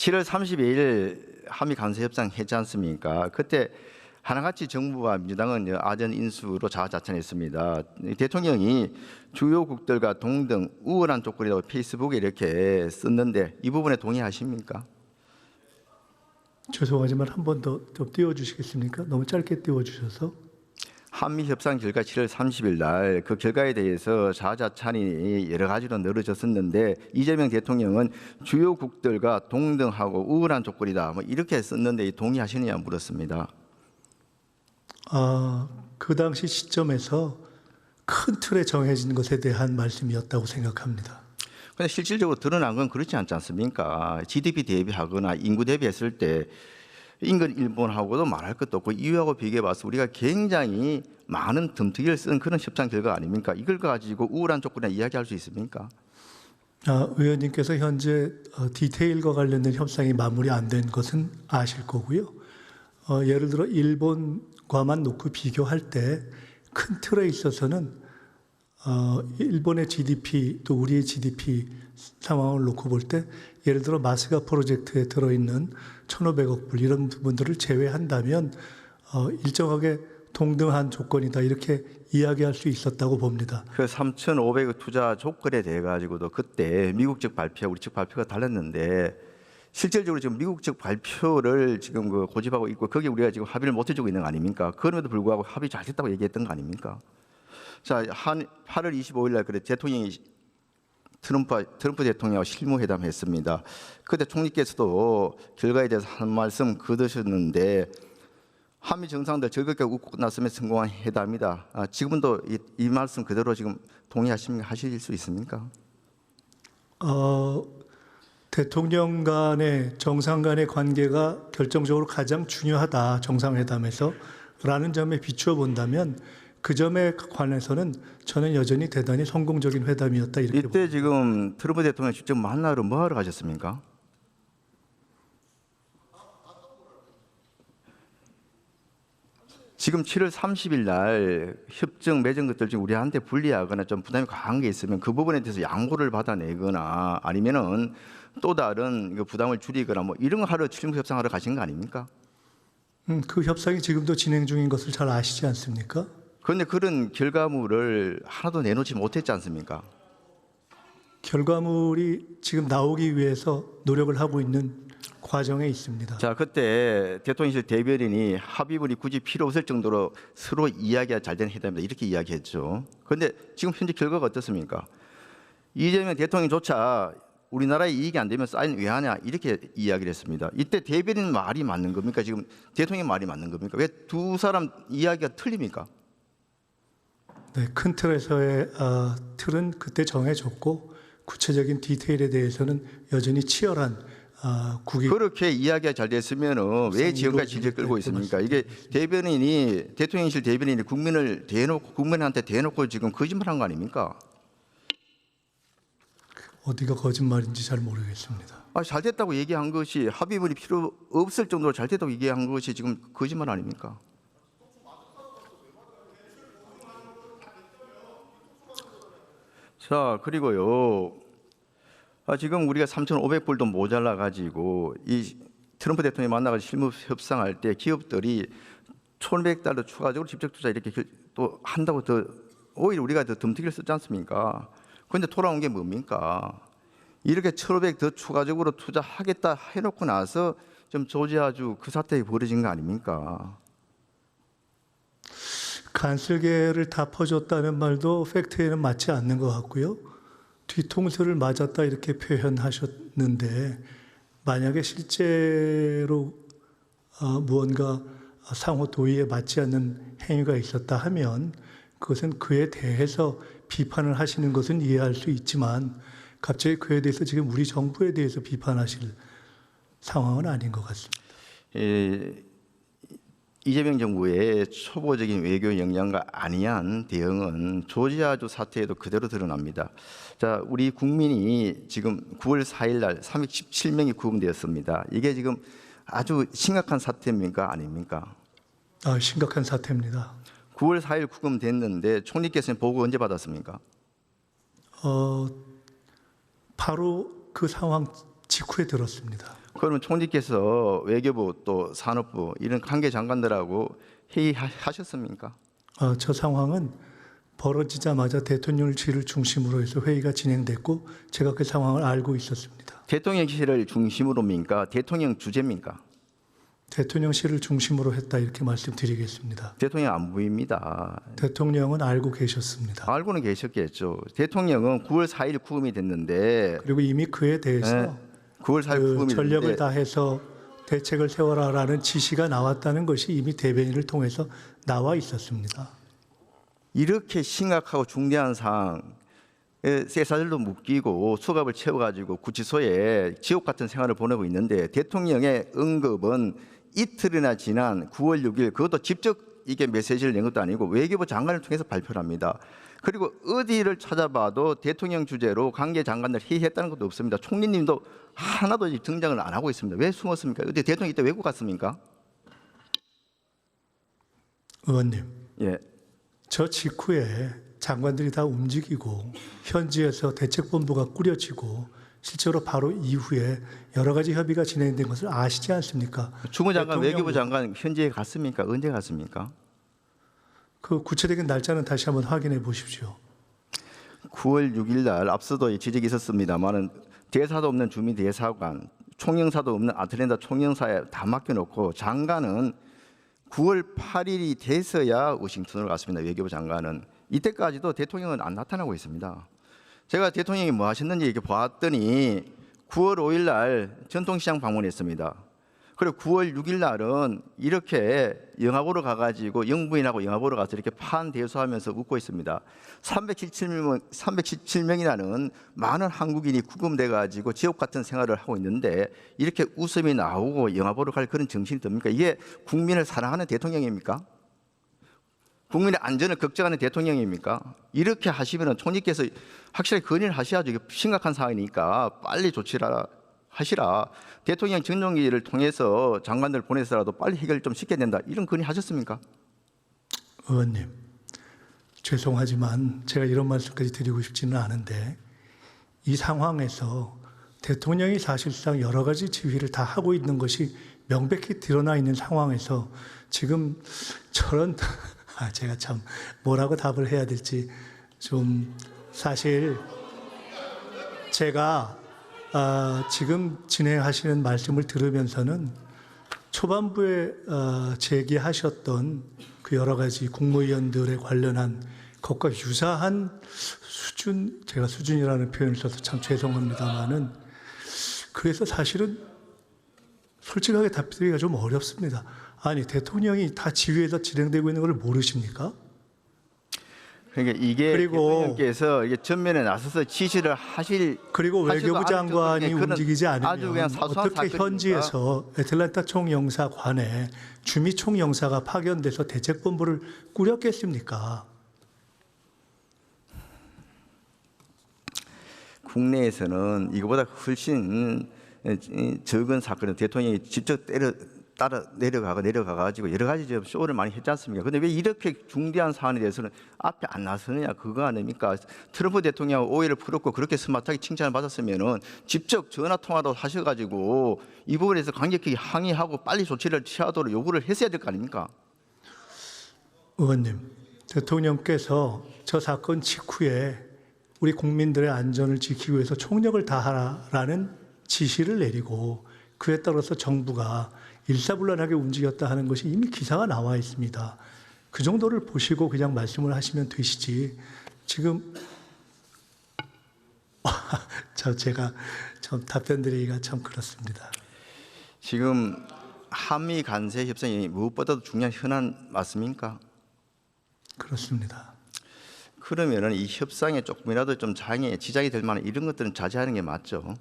7월 30일 한미 간수협상 했지 않습니까? 그때 하나같이 정부와 민주당은 아전 인수로 자화자찬했습니다. 대통령이 주요국들과 동등 우월한 조건이라고 페이스북에 이렇게 썼는데 이 부분에 동의하십니까? 죄송하지만 한 번 더 좀 띄워주시겠습니까? 너무 짧게 띄워주셔서. 한미 협상 결과 7월 30일 날 그 결과에 대해서 자화자찬이 여러 가지로 늘어졌었는데 이재명 대통령은 주요국들과 동등하고 우월한 조건이다 뭐 이렇게 썼는데 동의하시느냐 물었습니다. 그 당시 시점에서 큰 틀에 정해진 것에 대한 말씀이었다고 생각합니다. 근데 실질적으로 드러난 건 그렇지 않지 않습니까? GDP 대비하거나 인구 대비했을 때 인근 일본하고도 말할 것도 없고 이유하고 비교해봐서 우리가 굉장히 많은 덤터기를 쓴 그런 협상 결과 아닙니까? 이걸 가지고 우월한 조건이나 이야기할 수 있습니까? 의원님께서 현재 디테일과 관련된 협상이 마무리 안 된 것은 아실 거고요. 예를 들어 일본과만 놓고 비교할 때 큰 틀에 있어서는 일본의 GDP 또 우리의 GDP 상황을 놓고 볼 때 예를 들어 마스가 프로젝트에 들어있는 1,500억 불 이런 부분들을 제외한다면 일정하게 동등한 조건이다 이렇게 이야기할 수 있었다고 봅니다. 그 3,500억 투자 조건에 대해 가지고도 그때 미국 측 발표, 우리 측 발표가 달랐는데 실질적으로 지금 미국 측 발표를 지금 고집하고 있고 거기에 우리가 지금 합의를 못 해주고 있는 거 아닙니까? 그럼에도 불구하고 합의 잘 됐다고 얘기했던 거 아닙니까? 자, 8월 25일 날 그래 대통령이 트럼프 대통령하고 실무회담했습니다. 그때 총리께서도 결과에 대해서 한 말씀 거두셨는데 한미 정상들 즐겁게 웃고 끝났으면 성공한 회담이다. 지금도 이 말씀 그대로 지금 동의하실 수 있습니까? 대통령 간의 정상 간의 관계가 결정적으로 가장 중요하다 정상회담에서 라는 점에 비추어 본다면 그 점에 관해서는 저는 여전히 대단히 성공적인 회담이었다 이렇게 이때 봅니다. 지금 트럼프 대통령 직접 만나러 뭐 하러 가셨습니까? 지금 7월 30일 날 협정 맺은 것들 중에 우리한테 불리하거나 좀 부담이 강한 게 있으면 그 부분에 대해서 양보를 받아내거나 아니면은 또 다른 부담을 줄이거나 뭐 이런 거 하러 실무 협상하러 가신 거 아닙니까? 그 협상이 지금도 진행 중인 것을 잘 아시지 않습니까? 그런데 그런 결과물을 하나도 내놓지 못했지 않습니까? 결과물이 지금 나오기 위해서 노력을 하고 있는 과정에 있습니다. 자, 그때 대통령실 대변인이 합의문이 굳이 필요 없을 정도로 서로 이야기가 잘 된 회담이다 이렇게 이야기했죠. 그런데 지금 현재 결과가 어떻습니까? 이재명 대통령조차 우리나라에 이익이 안 되면 사인 왜 하냐 이렇게 이야기를 했습니다. 이때 대변인 말이 맞는 겁니까? 지금 대통령 말이 맞는 겁니까? 왜 두 사람 이야기가 틀립니까? 네, 큰 틀에서의 틀은 그때 정해졌고 구체적인 디테일에 대해서는 여전히 치열한 국익. 그렇게 이야기가 잘 됐으면 왜 지금까지 질질 끌고 있습니까? 이게 대변인이 대통령실 대변인이 국민을 대놓고 국민한테 대놓고 지금 거짓말한 거 아닙니까? 어디가 거짓말인지 잘 모르겠습니다. 잘 됐다고 얘기한 것이 합의문이 필요 없을 정도로 잘 됐다고 얘기한 것이 지금 거짓말 아닙니까? 자, 그리고요. 지금 우리가 3,500불도 모자라 가지고 이 트럼프 대통령이 만나가지고 실무 협상할 때 기업들이 1,100달러 추가적으로 직접 투자 이렇게 또 한다고 더 오히려 우리가 더 덤태기를 쓰지 않습니까? 그런데 돌아온 게 뭡니까? 이렇게 1,500 더 추가적으로 투자하겠다 해놓고 나서 좀 조지아주 그 사태가 벌어진 거 아닙니까? 간슬개를 다 퍼줬다는 말도 팩트에는 맞지 않는 것 같고요. 뒤통수를 맞았다 이렇게 표현하셨는데 만약에 실제로 무언가 상호 도의에 맞지 않는 행위가 있었다 하면 그것은 그에 대해서 비판을 하시는 것은 이해할 수 있지만 갑자기 그에 대해서 지금 우리 정부에 대해서 비판하실 상황은 아닌 것 같습니다. 이재명 정부의 초보적인 외교 역량과 안이한 대응은 조지아주 사태에도 그대로 드러납니다. 자, 우리 국민이 지금 9월 4일 날 317명이 구금되었습니다. 이게 지금 아주 심각한 사태입니까? 아닙니까? 심각한 사태입니다. 9월 4일 구금됐는데 총리께서는 보고 언제 받았습니까? 바로 그 상황 직후에 들었습니다. 그러면 총리께서 외교부 또 산업부 이런 관계 장관들하고 회의하셨습니까? 저 상황은 벌어지자마자 대통령실을 중심으로 해서 회의가 진행됐고 제가 그 상황을 알고 있었습니다. 대통령실을 중심으로입니까? 대통령 주재입니까? 대통령실을 중심으로 했다 이렇게 말씀드리겠습니다. 대통령 안 보입니다. 대통령은 알고 계셨습니다. 알고는 계셨겠죠. 대통령은 9월 4일 구금이 됐는데 그리고 이미 그에 대해서 9월 4일 그 구금이 전력을 됐는데 다해서 대책을 세워라라는 지시가 나왔다는 것이 이미 대변인을 통해서 나와 있었습니다. 이렇게 심각하고 중대한 사항에 쇠사슬도 묶이고 수갑을 채워가지고 구치소에 지옥 같은 생활을 보내고 있는데 대통령의 응급은 이틀이나 지난 9월 6일 그것도 직접 이게 메시지를 낸 것도 아니고 외교부 장관을 통해서 발표를 합니다. 그리고 어디를 찾아봐도 대통령 주재로 관계 장관들 회의했다는 것도 없습니다. 총리님도 하나도 등장을 안 하고 있습니다. 왜 숨었습니까? 어디 대통령 이때 외국 갔습니까? 의원님, 예. 저 직후에 장관들이 다 움직이고 현지에서 대책본부가 꾸려지고 실제로 바로 이후에 여러 가지 협의가 진행된 것을 아시지 않습니까? 주무장관, 대통령- 외교부 장관 현지에 갔습니까? 언제 갔습니까? 그 구체적인 날짜는 다시 한번 확인해 보십시오. 9월 6일 날 앞서도 이 지적이 있었습니다만은 대사도 없는 주미 대사관, 총영사도 없는 아틀랜타 총영사에 다 맡겨놓고 장관은 9월 8일이 돼서야 워싱턴으로 갔습니다. 외교부 장관은 이때까지도 대통령은 안 나타나고 있습니다. 제가 대통령이 뭐 하셨는지 이렇게 봤더니 9월 5일 날 전통시장 방문했습니다. 그리고 9월 6일 날은 이렇게 영화 보러 가가지고 영부인하고 영화 보러 가서 이렇게 판대수하면서 웃고 있습니다. 317명이라는 많은 한국인이 구금돼가지고 지옥 같은 생활을 하고 있는데 이렇게 웃음이 나오고 영화 보러 갈 그런 정신이 듭니까? 이게 국민을 사랑하는 대통령입니까? 국민의 안전을 걱정하는 대통령입니까? 이렇게 하시면 총리께서 확실히 건의를 하셔야죠. 이게 심각한 상황이니까 빨리 조치를 하시라. 대통령 정론기를 통해서 장관들 보내서라도 빨리 해결 좀 시켜야 된다. 이런 건의하셨습니까? 의원님, 죄송하지만 제가 이런 말씀까지 드리고 싶지는 않은데 이 상황에서 대통령이 사실상 여러 가지 지휘를 다 하고 있는 것이 명백히 드러나 있는 상황에서 지금 저런 제가 참 뭐라고 답을 해야 될지 좀 사실 제가 지금 진행하시는 말씀을 들으면서는 초반부에 제기하셨던 그 여러 가지 국무위원들에 관련한 것과 유사한 수준, 제가 수준이라는 표현을 써서 참 죄송합니다만은 그래서 사실은 솔직하게 답드리기가 좀 어렵습니다. 아니 대통령이 다 지휘에서 진행되고 있는 걸 모르십니까? 그러니까 이게 그리고- 대통령께서 이게 전면에 나서서 지시를 하실 그리고 외교부 하지도 않을 장관이 정도의 그런 움직이지 아주 않으면 그냥 사소한 어떻게 사건입니까? 현지에서 애틀랜타 총영사관에 주미 총영사가 파견돼서 대책본부를 꾸렸겠습니까? 국내에서는 이거보다 훨씬 적은 사건은 대통령이 직접 따라 내려가가지고 여러 가지 좀 쇼를 많이 했지 않습니까? 근데 왜 이렇게 중대한 사안에 대해서는 앞에 안 나서느냐 그거 아닙니까? 트럼프 대통령 오해를 풀었고 그렇게 스마트하게 칭찬을 받았으면은 직접 전화 통화도 하셔가지고 이 부분에 대해서 강력하게 항의하고 빨리 조치를 취하도록 요구를 했어야 될 거 아닙니까? 의원님, 대통령께서 저 사건 직후에 우리 국민들의 안전을 지키기 위해서 총력을 다하라는 지시를 내리고 그에 따라서 정부가 일사불란하게 움직였다 하는 것이 이미 기사가 나와 있습니다. 그 정도를 보시고 그냥 말씀을 하시면 되시지. 지금 제가 좀 답변드리기가 참 그렇습니다. 지금 한미 간세 협상이 무엇보다도 중요한 현안 맞습니까? 그렇습니다. 그러면은 이 협상에 조금이라도 좀 지장이 될 만한 이런 것들은 자제하는 게 맞죠.